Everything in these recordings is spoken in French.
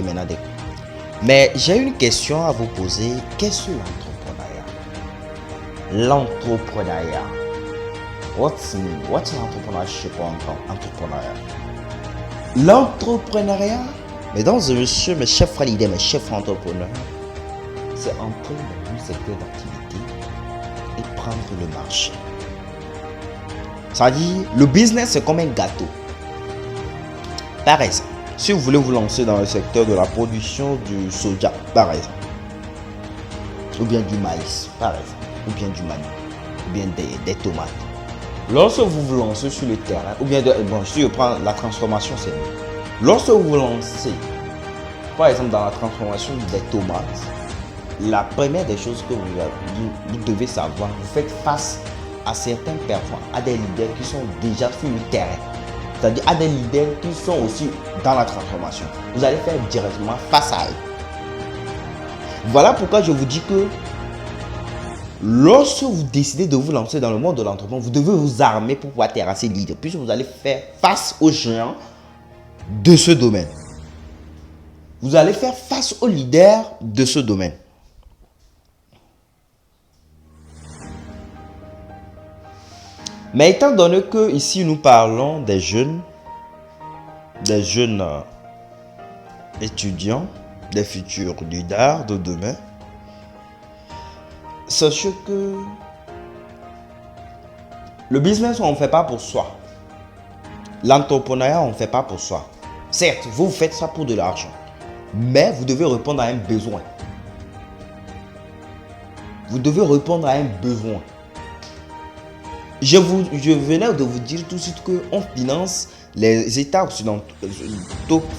maintenant Mais j'ai une question à vous poser. Qu'est-ce que l'entrepreneuriat? What's l'entrepreneurship or entrepreneuriat? L'entrepreneuriat, mesdames et messieurs, mes chefs validés, mes chefs entrepreneurs, c'est entrer dans un secteur d'activité et prendre le marché. Ça veut dire, le business c'est comme un gâteau. Par exemple, si vous voulez vous lancer dans le secteur de la production du soja, par exemple, ou bien du maïs, par exemple, ou bien du manioc, ou bien des tomates. Lorsque vous vous lancez sur le terrain, ou bien, si je prends la transformation, c'est mieux. Lorsque vous vous lancez, par exemple, dans la transformation des tomates, la première des choses que vous devez savoir, vous faites face à certaines personnes, à des leaders qui sont déjà sur le terrain. C'est-à-dire à des leaders qui sont aussi dans la transformation. Vous allez faire directement face à eux. Voilà pourquoi je vous dis que lorsque vous décidez de vous lancer dans le monde de l'entrepreneuriat, vous devez vous armer pour pouvoir terrasser les leaders, puisque vous allez faire face aux géants de ce domaine. Vous allez faire face aux leaders de ce domaine. Mais étant donné que ici nous parlons des jeunes étudiants, des futurs leaders de demain, sachez que le business on ne fait pas pour soi. L'entrepreneuriat on ne fait pas pour soi. Certes, vous faites ça pour de l'argent, mais vous devez répondre à un besoin. Vous devez répondre à un besoin. Je venais de vous dire tout de suite qu'on finance, les États occidentaux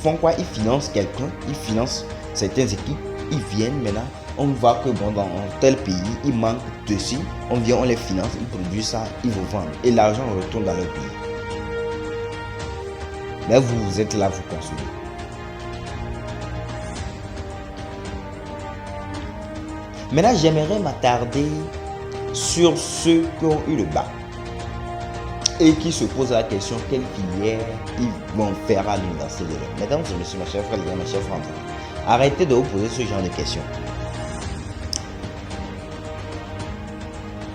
font quoi? Ils financent quelqu'un, ils financent certaines équipes, ils viennent maintenant, on voit que bon, dans tel pays, il manque de ci, on vient, on les finance, ils produisent ça, ils vous vendent et l'argent retourne dans leur pays. Mais vous êtes là, vous consommez. Maintenant, j'aimerais m'attarder sur ceux qui ont eu le bac et qui se posent la question quelle filière ils vont faire à l'université de l'homme. Mesdames et messieurs, mes chers frères, mes chers frères, arrêtez de vous poser ce genre de questions.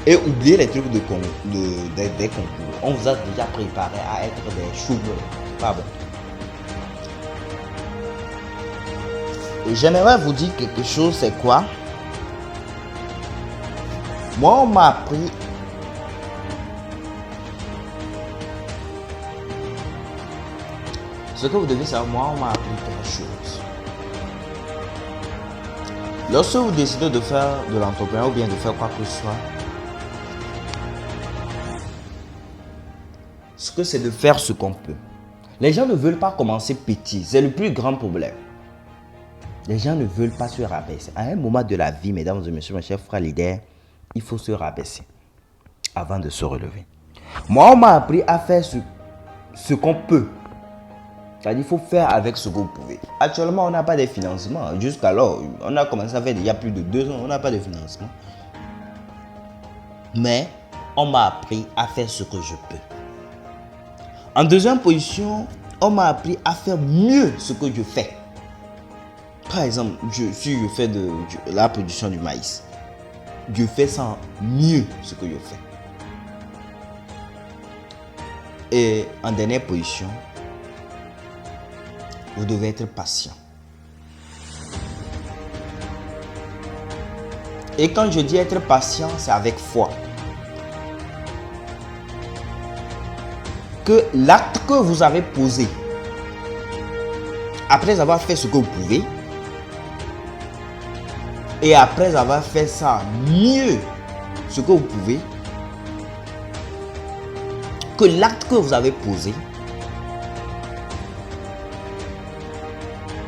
Et oubliez les trucs des concours. On vous a déjà préparé à être des chômeurs. Pas bon. Et j'aimerais vous dire quelque chose, c'est quoi? Moi, on m'a appris ce que vous devez savoir. Moi, on m'a appris quelque chose. Lorsque vous décidez de faire de l'entrepreneuriat ou bien de faire quoi que ce soit, ce que c'est de faire ce qu'on peut. Les gens ne veulent pas commencer petit. C'est le plus grand problème. Les gens ne veulent pas se rabaisser. À un moment de la vie, mesdames et messieurs, mes chers frères leaders, il faut se rabaisser avant de se relever. Moi, on m'a appris à faire ce qu'on peut. C'est-à-dire qu'il faut faire avec ce que vous pouvez. Actuellement, on n'a pas de financement. Jusqu'alors, on a commencé à faire il y a plus de 2 ans, on n'a pas de financement. Mais on m'a appris à faire ce que je peux. En deuxième position, on m'a appris à faire mieux ce que je fais. Par exemple, si je fais de la production du maïs, je fais ça mieux ce que je fais. Et en dernière position, vous devez être patient. Et quand je dis être patient, c'est avec foi. Que l'acte que vous avez posé, après avoir fait ce que vous pouvez, et après avoir fait ça mieux ce que vous pouvez, que l'acte que vous avez posé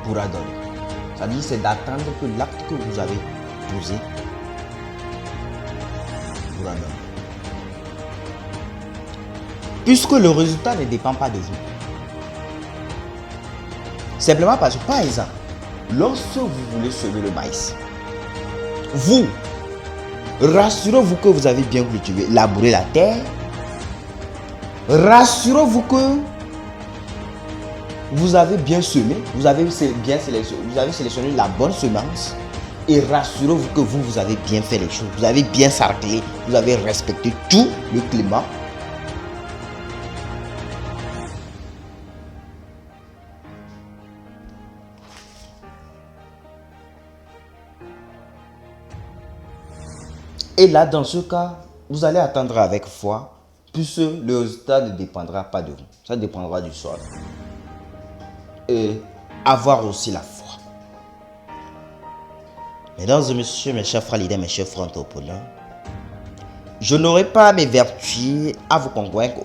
pourra donner. C'est-à-dire, c'est d'attendre que l'acte que vous avez posé pourra donner. Puisque le résultat ne dépend pas de vous. Simplement parce que, par exemple, lorsque vous voulez semer le maïs, vous, rassurez-vous que vous avez bien cultivé, labouré la terre. Rassurez-vous que vous avez bien semé, vous avez sélectionné la bonne semence. Et rassurez-vous que vous avez bien fait les choses. Vous avez bien sarclé, vous avez respecté tout le climat. Et là, dans ce cas, vous allez attendre avec foi, puisque le résultat ne dépendra pas de vous. Ça dépendra du sol. Et avoir aussi la foi. Mesdames et messieurs, mes chers frères leaders, mes chers frères entrepreneurs, je n'aurai pas à m'évertuer à vous convaincre